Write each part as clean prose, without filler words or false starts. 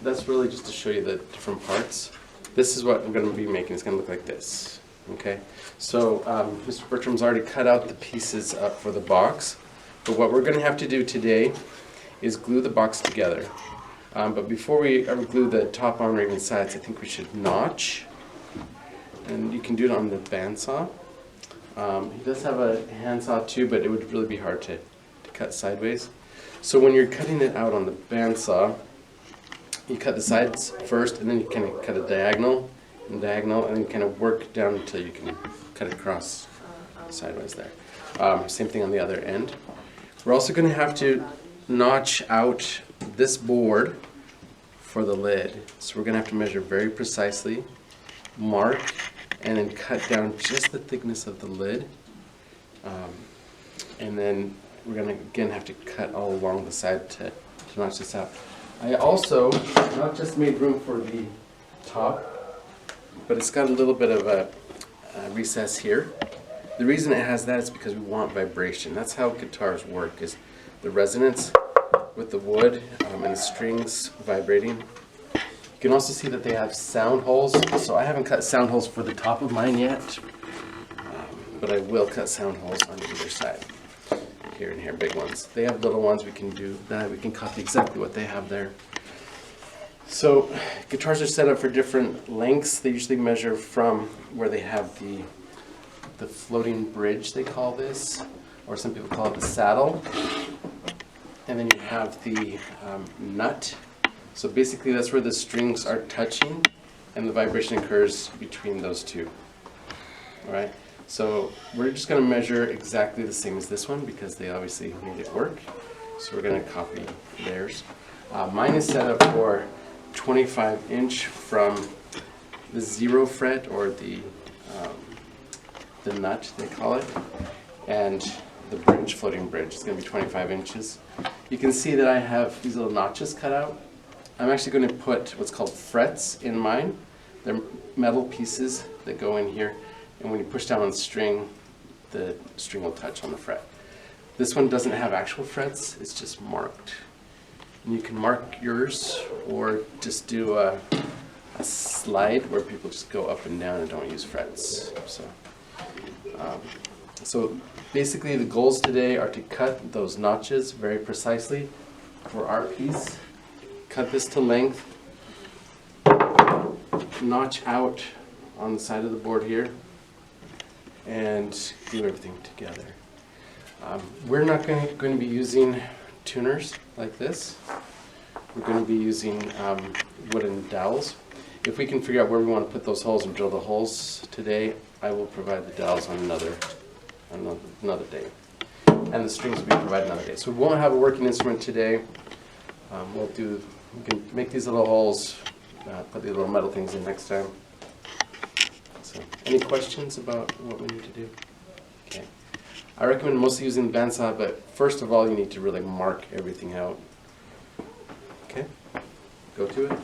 that's really just to show you the different parts. This is what I'm going to be making. It's going to look like this. Okay, so Mr. Bertram's already cut out the pieces up for the box, but what we're going to have to do today is glue the box together. But before we ever glue the top on or even sides, I think we should notch, and you can do it on the bandsaw. He does have a handsaw too, but it would really be hard to cut sideways. So when you're cutting it out on the bandsaw, you cut the sides first, and then you kind of cut a diagonal, and diagonal, and then kind of work down until you can cut it across sideways there. Same thing on the other end. We're also going to have to notch out this board for the lid. So we're going to have to measure very precisely, mark, and then cut down just the thickness of the lid. And then we're going to again have to cut all along the side to notch this out. I also not just made room for the top, but it's got a little bit of a recess here. The reason it has that is because we want vibration. That's how guitars work, is the resonance with the wood and the strings vibrating. You can also see that they have sound holes. So I haven't cut sound holes for the top of mine yet, but I will cut sound holes on either side. Here and here, big ones. They have little ones. We can do that. We can copy exactly what they have there. So guitars are set up for different lengths. They usually measure from where they have the floating bridge, they call this, or some people call it the saddle. And then you have the nut. So basically that's where the strings are touching, and the vibration occurs between those two. All right. So we're just going to measure exactly the same as this one because they obviously made it work. So we're going to copy theirs. Mine is set up for 25-inch from the 0 fret, or the nut they call it, and the bridge, floating bridge, is going to be 25 inches. You can see that I have these little notches cut out. I'm actually going to put what's called frets in mine. They're metal pieces that go in here. And when you push down on the string will touch on the fret. This one doesn't have actual frets, it's just marked. And you can mark yours, or just do a slide where people just go up and down and don't use frets. So basically the goals today are to cut those notches very precisely for our piece. Cut this to length, notch out on the side of the board here, and glue everything together. We're not going to be using tuners like this. We're going to be using wooden dowels. If we can figure out where we want to put those holes and drill the holes today, I will provide the dowels on another day. And the strings will be provided another day. So we won't have a working instrument today. We can make these little holes, put the little metal things in next time. So, any questions about what we need to do? Okay. I recommend mostly using the bandsaw, but first of all, you need to really mark everything out. Okay, go to it.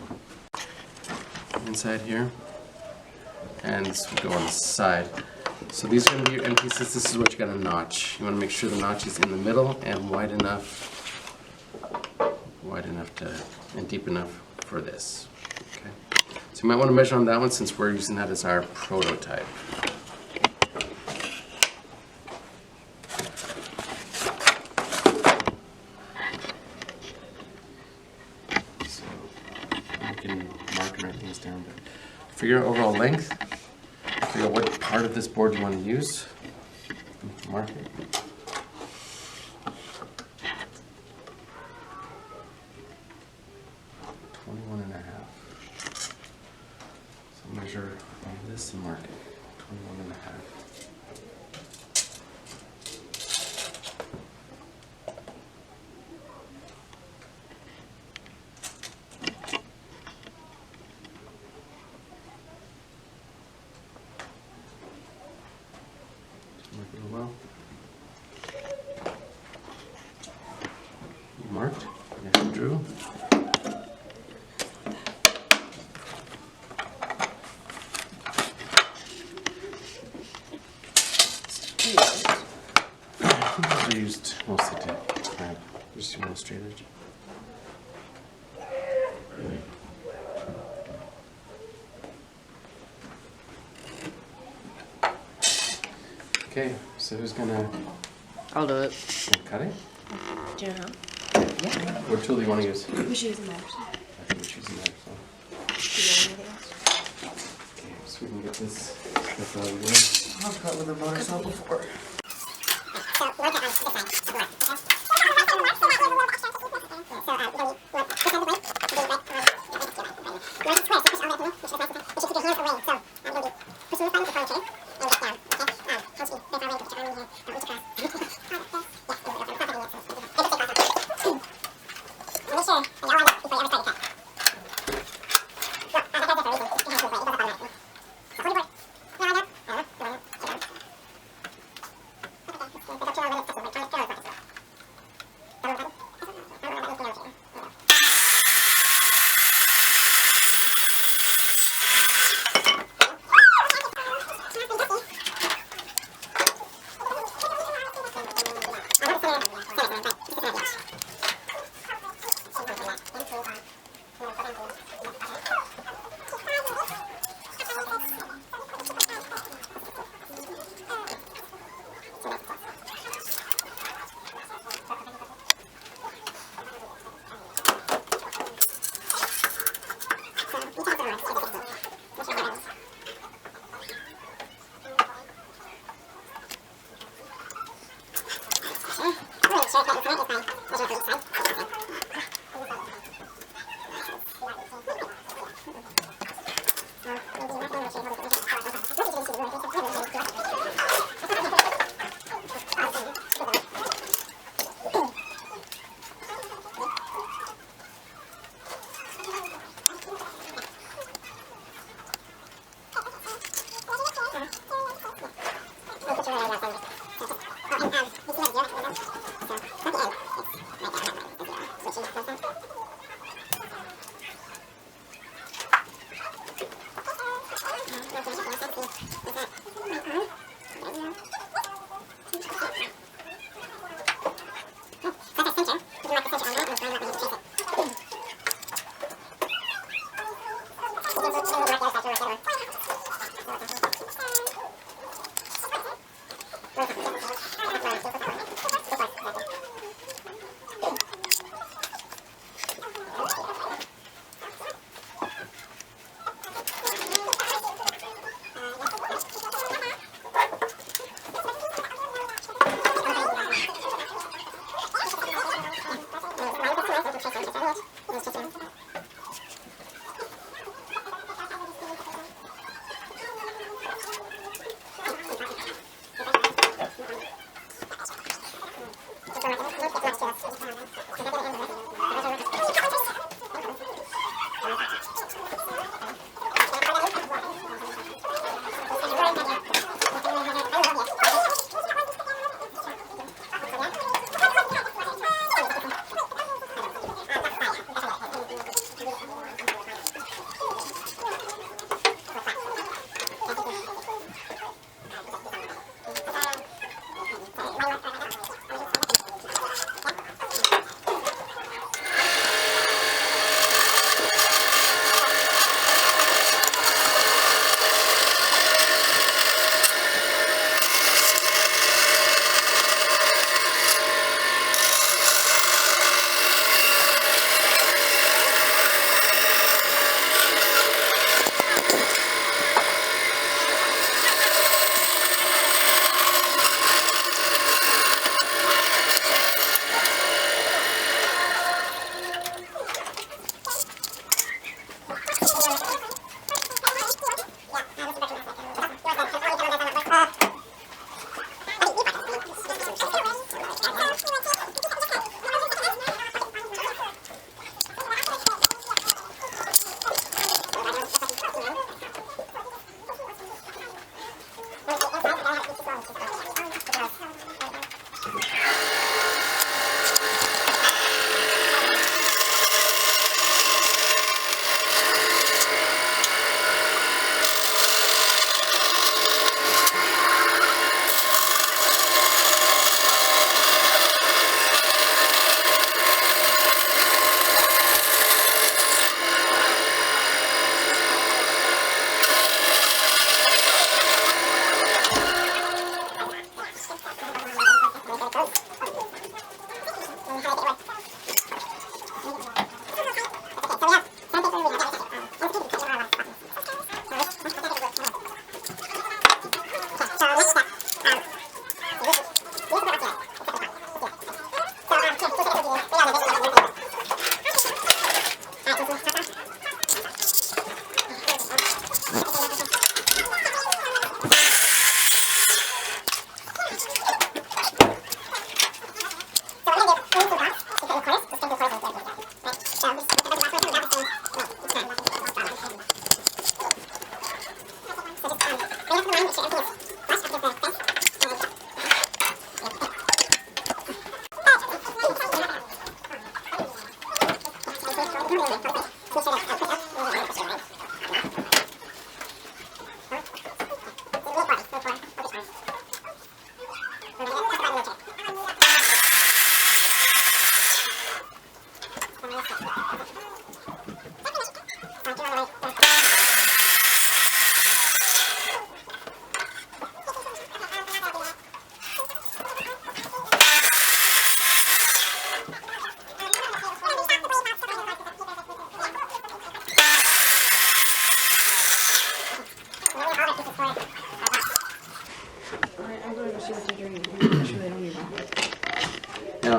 Inside here, and this will go on the side. So these are going to be your end pieces. This is what you're going to notch. You want to make sure the notch is in the middle and wide enough and deep enough for this. Okay. So you might want to measure on that one since we're using that as our prototype. So you can mark and write things down, but figure out overall length, figure out what part of this board you want to use, mark it. Measure on this and mark it, 21 and a half. Mark it well. You marked, yes, you drew. I used mostly to grab just one straight edge. Okay, so who's gonna I'll do it. cut it? Do you know? Yeah. What tool do you want to use? We should use a knife. I think we should use a knife. Do you want anything else? Okay, so we can get this stuff out of here. I've cut with a motor saw before.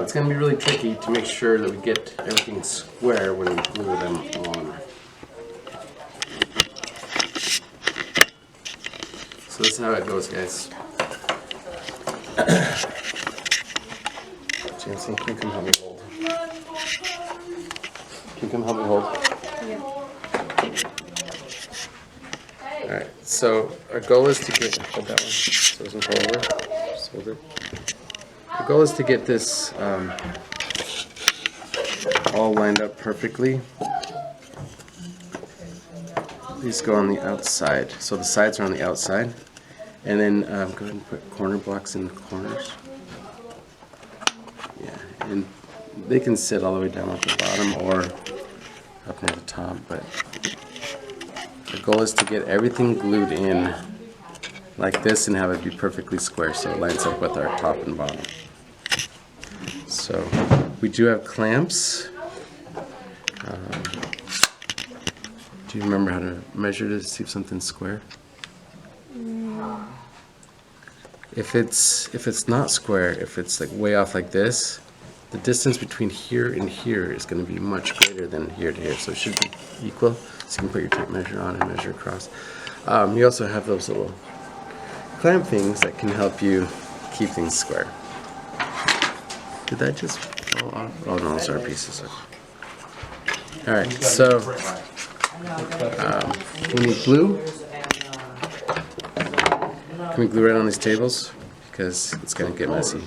it's going to be really tricky to make sure that we get everything square when we glue them on. So this is how it goes, guys. Jancy, can you come help me hold? Can you come help me hold? Alright, so our goal is to get, hold that one so it doesn't fall over. Just hold it. The goal is to get this all lined up perfectly. These go on the outside, so the sides are on the outside. And then go ahead and put corner blocks in the corners. Yeah, and they can sit all the way down at the bottom or up near the top, but the goal is to get everything glued in like this and have it be perfectly square so it lines up with our top and bottom. So we do have clamps. Do you remember how to measure to see if something's square? If it's not square, if it's like way off like this, the distance between here and here is going to be much greater than here to here. So it should be equal. So you can put your tape measure on and measure across. You also have those little clamp things that can help you keep things square. Did that just fall off? Oh no, those are pieces. All right, so we need glue. Can we glue right on these tables? Because it's going to get messy.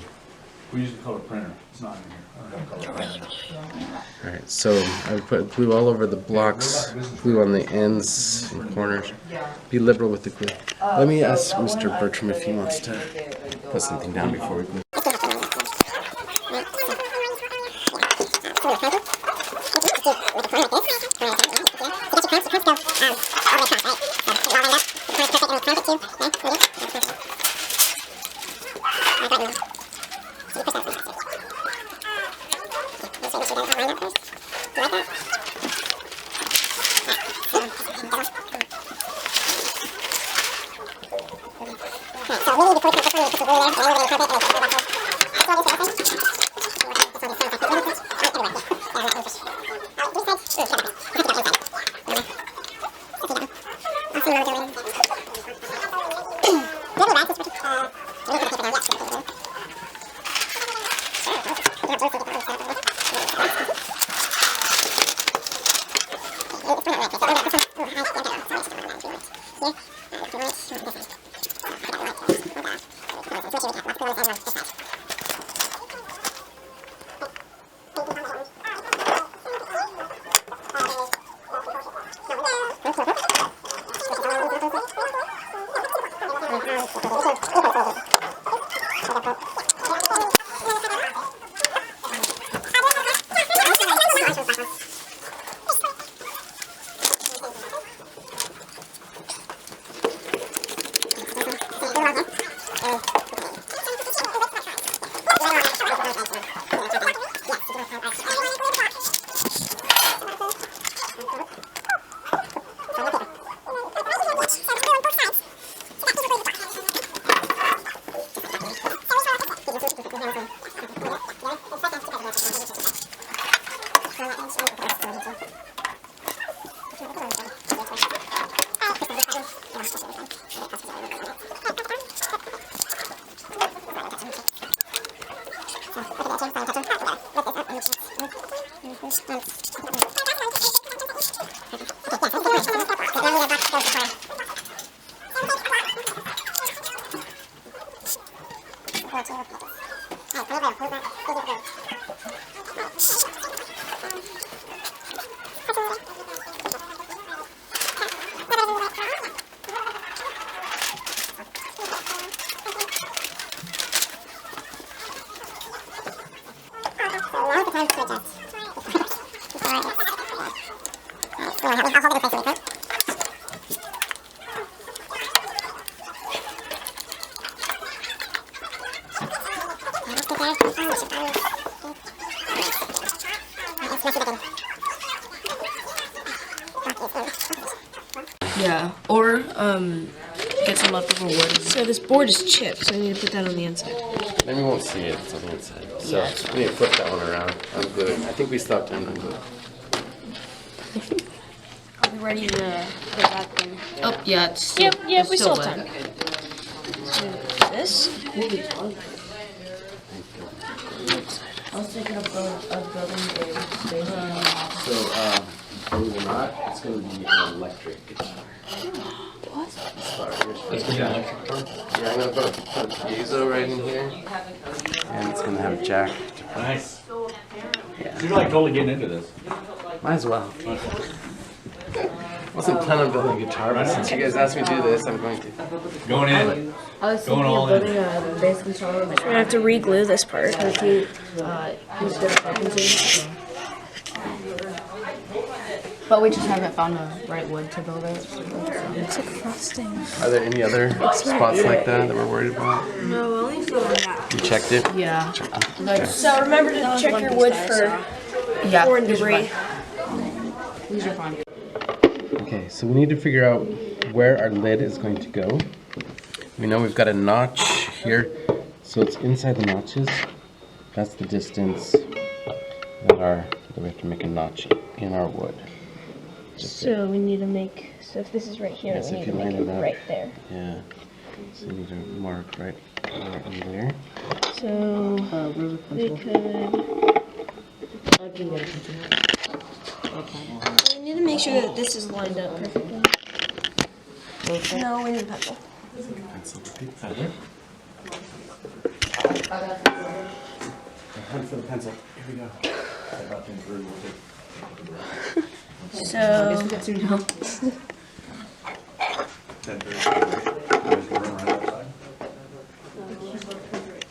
We use the color printer. It's not in here. Alright, so I would put glue all over the blocks, glue on the ends and corners. Be liberal with the glue. Let me ask Mr. Bertram if he wants to put something down before we glue. Yeah, or Get some leftover wood. So this board is chipped, so I need to put that on the inside. Then we won't see it. It's on the inside. So Yeah. we need to flip that one around. Unglue it. I think we stopped and unglued. Are we ready to put that thing? Oh, yeah, it's Yep, still, yep, it's we still still have wet. time. So this. I was thinking of building a space. So, believe it or not, it's going to be an electric guitar. What? Let's get an electric guitar. Yeah, I'm going to put a piezo right in here. And it's going to have a jack. Nice. Yeah. So you're like totally getting into this. Might as well. Wasn't planning on building a guitar, but since you guys asked me to do this, I'm going to. Going in. I was Going thinking all of in. building a bass guitar with We're gonna have to re-glue this part. he's good at carpentry. So. But we just haven't found the right wood to build it. It's like frosting. Are there any other spots like that we're worried about? No, only for that. You checked it? Yeah. So remember to check your wood for Yeah. foreign debris. These are fine. Okay, so we need to figure out where our lid is going to go. We know we've got a notch here, so it's inside the notches. That's the distance that we have to make a notch in our wood. So we need to make. So if this is right here, Yes, we if need you to make line it it up. right there. Yeah. So you need to mark right in there. So Where's the we pencil? could. I can get a pencil. Okay. We need to make sure that this is lined up perfectly. No, we need a pencil. Pencil. Hunt for the pencil. Here we go. So We got two now.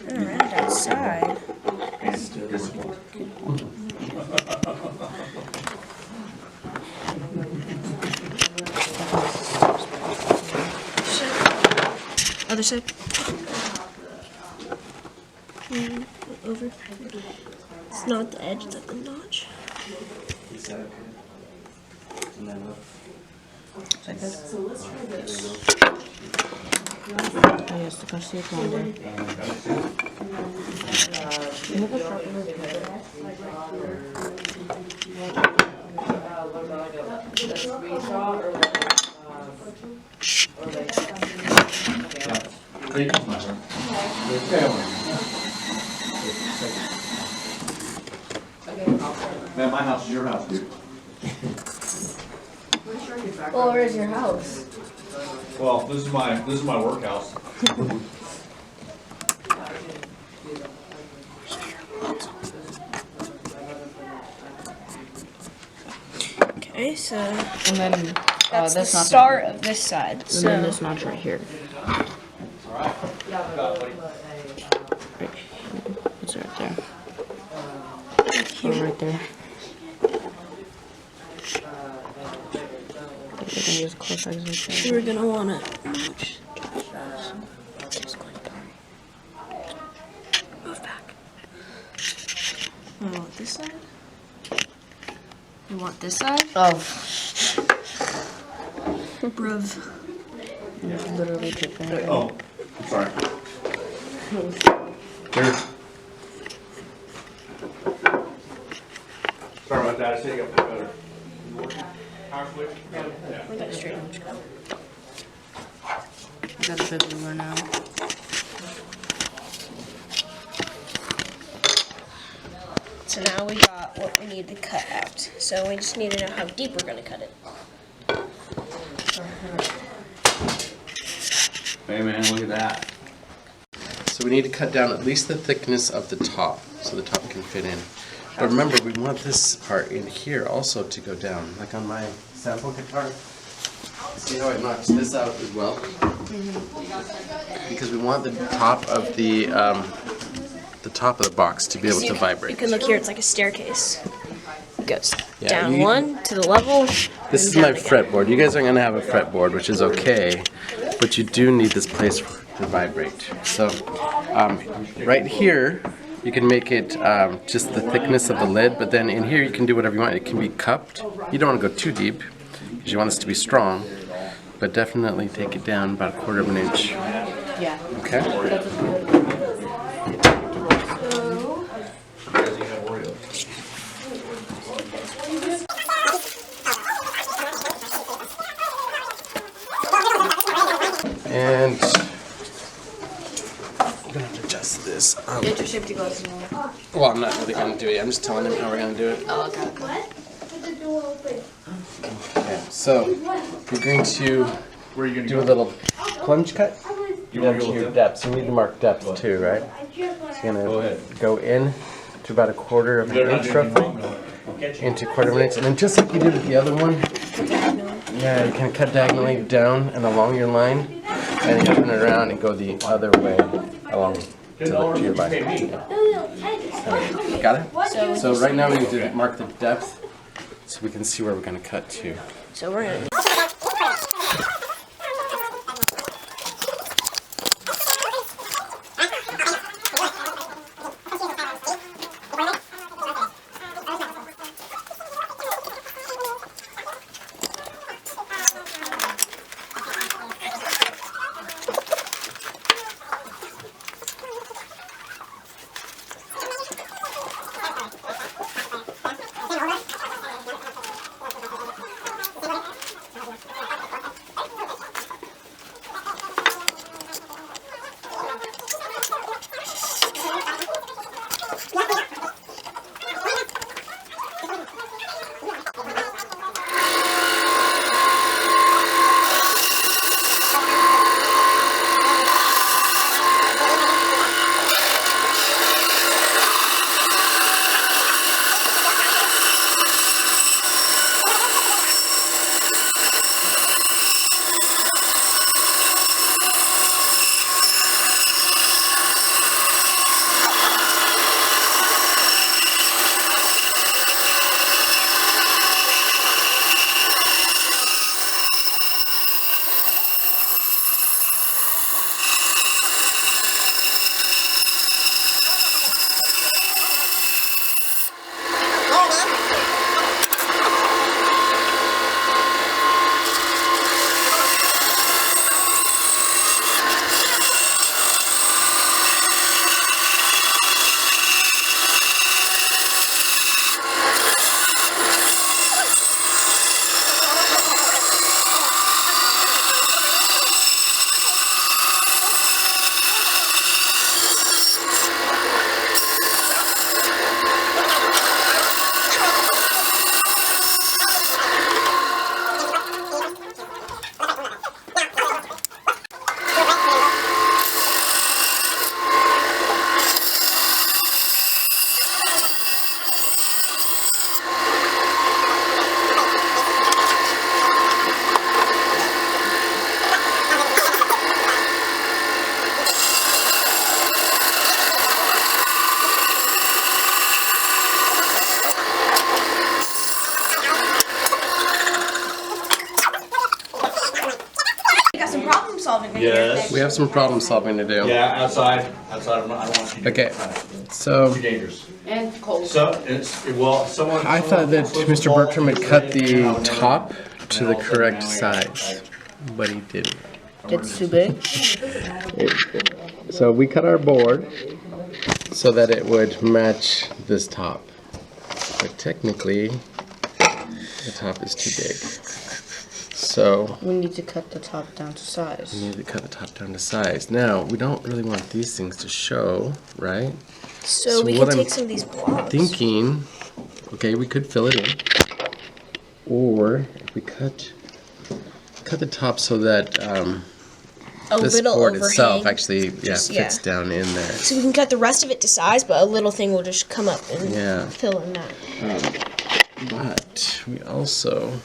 around outside. Other side. Over. It's not the edge, it's at the notch. Oh, yes, the car seat on there. Man, my house is your house, dude. Well, where's your house? Well, this is my workhouse. Okay, so And then that's the this notch. start of this side. And then So this notch right here. Right. It's right there. Oh, right there. Everything is close as we we're gonna wanna move back. We want this side. We want this side. Oh, Bruv. literally took that. Oh, I'm sorry. Here. Sorry about that. I said you got better. We're going straight on. I got a bit ruler now. So now we got what we need to cut out. So we just need to know how deep we're gonna cut it. Hey man, look at that. So we need to cut down at least the thickness of the top, so the top can fit in. But remember, we want this part in here also to go down, like on my sample guitar. See how I notched this out as well? Because we want the top of the box to be able to You vibrate. can look here, it's like a staircase. It goes Yeah, down you- one to the level. This is my fretboard. You guys are going to have a fretboard, which is okay, but you do need this place to vibrate. So right here, you can make it just the thickness of the lid, but then in here you can do whatever you want. It can be cupped. You don't want to go too deep because you want this to be strong. but definitely take it down about 1/4 of an inch. Yeah. Okay? That's a good. And I'm gonna have to adjust this. Get your safety glasses on. Well, I'm not really gonna do it. I'm just telling him how we're gonna do it. Oh, okay. Okay, so we're going to Where are you gonna do go? a little plunge cut. You want to go your with depth. So we need to mark depth too, right? So you're gonna Go ahead. go in to about 1/4 of an Better not inch do anything roughly, wrong, I'll catch you. into 1/4 of an inch, and then just like you did with the other one, yeah, you can cut diagonally down and along your line, and then turn it around and go the other way along to your line. Got it? So right now we need to mark the depth so we can see where we're gonna cut to. So we're gonna. Yes. We have some problem solving to do. Yeah, outside, I don't want you to. Okay, so Too dangerous. And cold. So, well, someone. I thought that Mr. Bertram had cut the top to the correct size, but he didn't. It's too big. So we cut our board so that it would match this top. But technically, the top is too big. So We need to cut the top down to we size. need to cut the top down to size. Now, we don't really want these things to show, right? So we what can I'm take some of these blocks. Thinking, okay, we could fill it in. Or if we cut the top so that a this little board overhang. itself actually Just- fits down in there. So we can cut the rest of it to size, but a little thing will just come up and Yeah. fill in that. But we also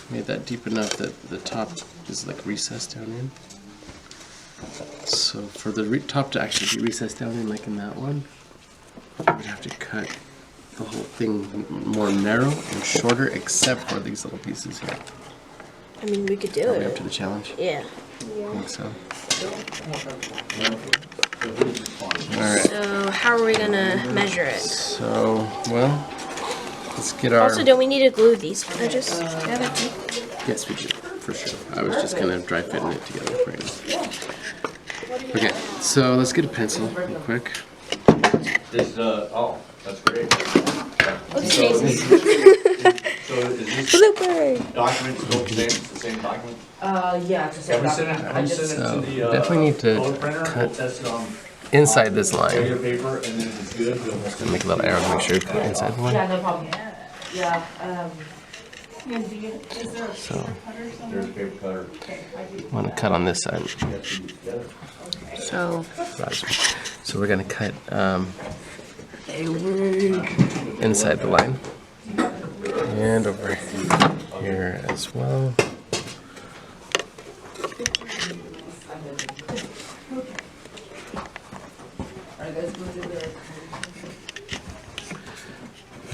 made that deep enough that the top is like recessed down in. So for the top to actually be recessed down in like in that one, we'd have to cut the whole thing more narrow and shorter except for these little pieces here. I mean, we could do Are we up it. to the challenge? Yeah. I think so. Alright, So how are we gonna measure it? so, well, let's get our... Also, don't we need to glue these edges? Yes, we do. for sure. I was just kind of dry fitting it together for you. Okay, so let's get a pencil real quick. This, oh, that's great. What's So Jason's? is this Blooper. document still the same, it's the same document? Yeah, just Have we sent it, have we sent it So, to the, definitely need to color printer? We'll cut test it on inside this line. regular paper, and then if it's good, we'll. Make a little arrow to make sure you put inside the line. Yeah, no problem. Yeah, So, There's a paper cutter. I want to cut on this side. so. So we're going to cut inside the line. And over here as well.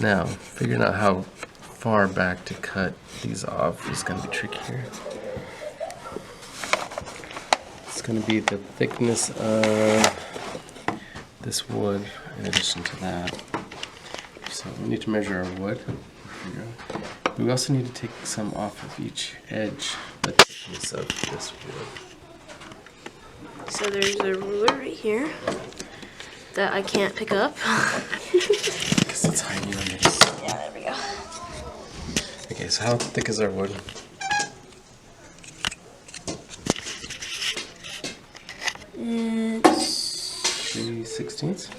Now, figuring out how far back to cut these off is going to be trickier. It's going to be the thickness of this wood in addition to that. So we need to measure our wood. We also need to take some off of each edge, the thickness of this wood. So there's a ruler right here that I can't pick up. Because it's hiding under this. Yeah, there we go. Okay, so how thick is our wood? It's 3/16.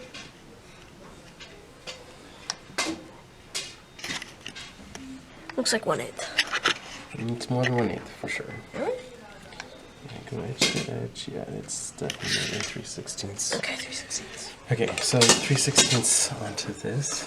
looks like 1/8. It's more than 1/8 for sure. Really? Yeah, go edge to edge. Yeah, it's definitely more than 3/16. Okay, 3/16. Okay, so 3/16 onto this.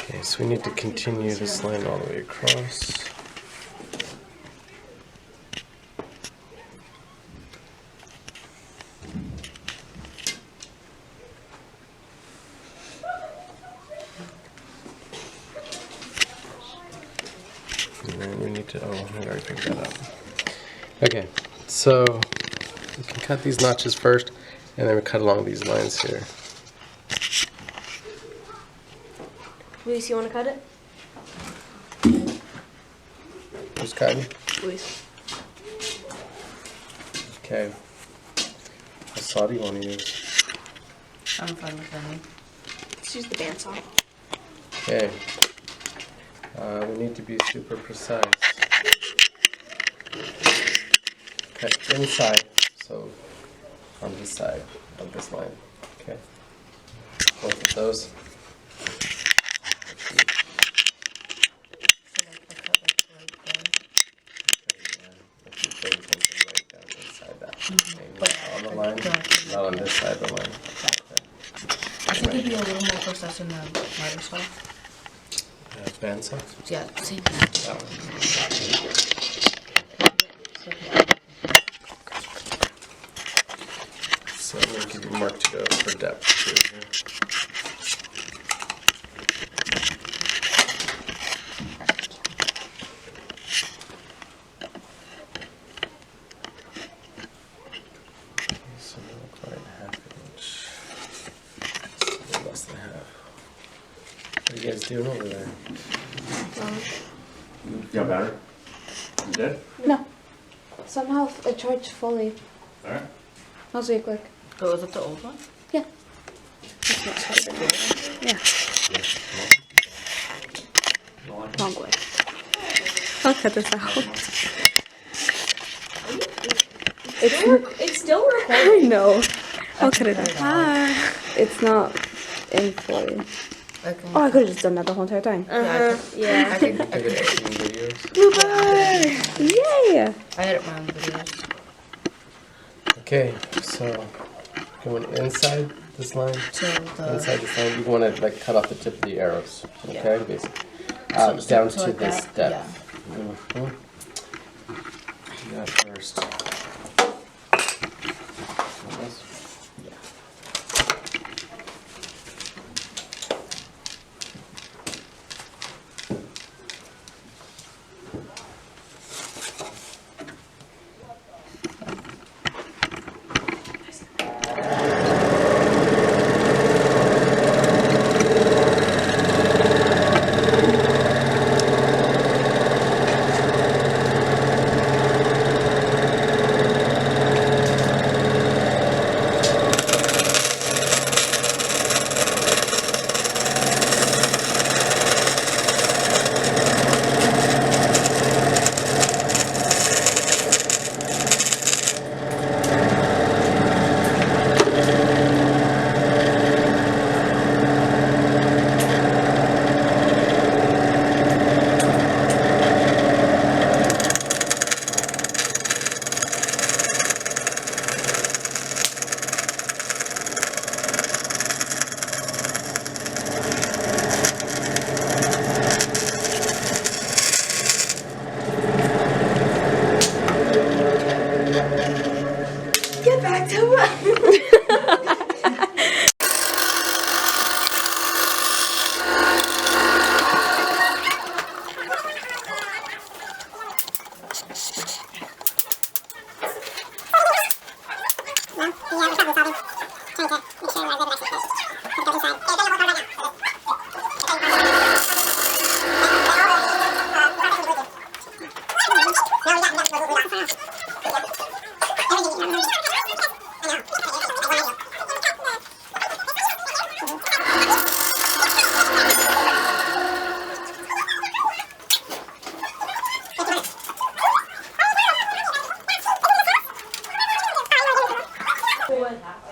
Okay, so we need to continue this line all the way across. And then we need to, oh, I already picked that up. Okay, so we can cut these notches first, and then we cut along these lines here. Luis, you want to cut it? Who's cutting? Luis. Okay. What saw do you want to use? I'm fine with that. Let's use the bandsaw. Okay. We need to be super precise. Cut inside, so on this side of this line. Okay. Both of those. On the line, not on this side of the line. I think it'd be a little more precise in the miter saw. Bandsaw? Yeah, same. That one. So I'm going to give you mark to go for depth too here. So not quite ½ inch. A little less than half. What are you guys doing over there? You got better? You did? No. Somehow it charged fully. Alright. That was really quick. Oh, was it the old one? Yeah. Yeah. Wrong way. I'll cut this out. It's still I recording. know. I'll cut it out. It's not in fully. Okay. Oh, I could have just done that the whole entire time. Yeah. I think Look at editing videos. Blooper! Yay! I edit my own videos. Okay, so going inside this line, So inside this line, you want to like cut off the tip of the arrows, okay, basically, So down so to like this that? depth. Mhm. Do that first.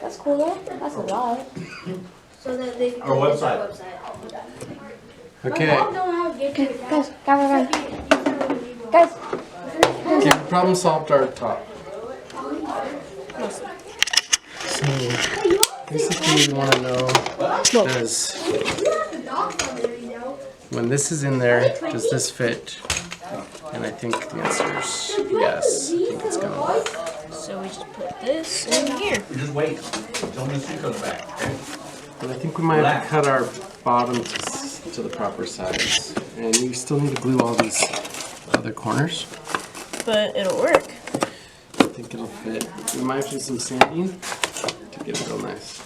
That's cool though. That's a lot. So that they can Our website. Okay. Guys, guys. Okay, we problem solved our top. So basically we want to know, does when this is in there, does this fit? And I think the answer is yes. I think it's gonna. So we just put this in here. Just wait until Miss Sue comes back. Okay? But I think we might have to cut our bottom to the proper size. And you still need to glue all these other corners. But it'll work. I think it'll fit. We might have to do some sanding to get it real nice.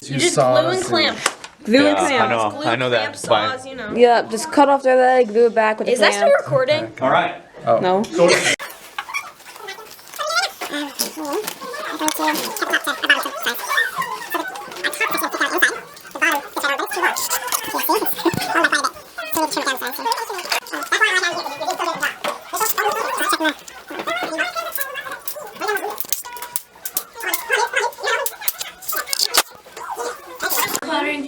You just glue and clamp. Glue and clamp. Glue, I know that. clamp, saws, you know. Yep, just cut off their leg, glue it back with Is the that still clamp. recording? All right. No. So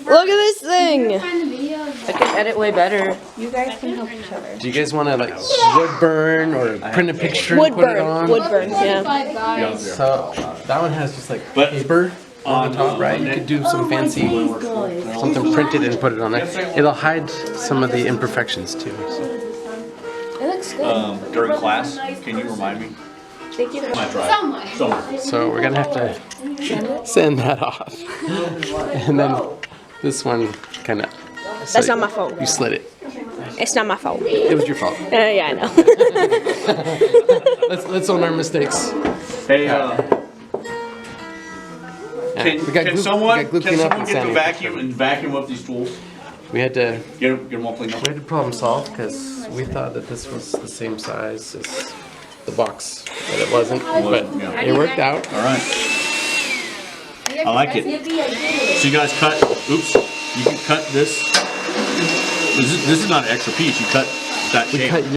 Look at this thing! I can edit way better. You guys can help each other. Do you guys want to like wood burn or print a picture and put it on? Wood burn, yeah. So that one has just like paper on the top, right? You could do some fancy something printed and put it on there. It'll hide some of the imperfections too. So. It looks good. during class, can you remind me? Thank you. My drive. Somewhere. So we're gonna have to send that off, and then this one kind of. That's not my fault. You slid it. It's not my fault. It was your fault. Yeah, I know. Let's own our mistakes. Hey, Yeah, can we got glue someone cleanup get and the sanding. vacuum and vacuum up these tools? We had to Get them all cleaned up. problem solve because we thought that this was the same size as the box, but it wasn't. But yeah. it worked out. All right. I like it. So you guys cut. Oops. You can cut this. This is not an extra piece. You cut that shape. We cut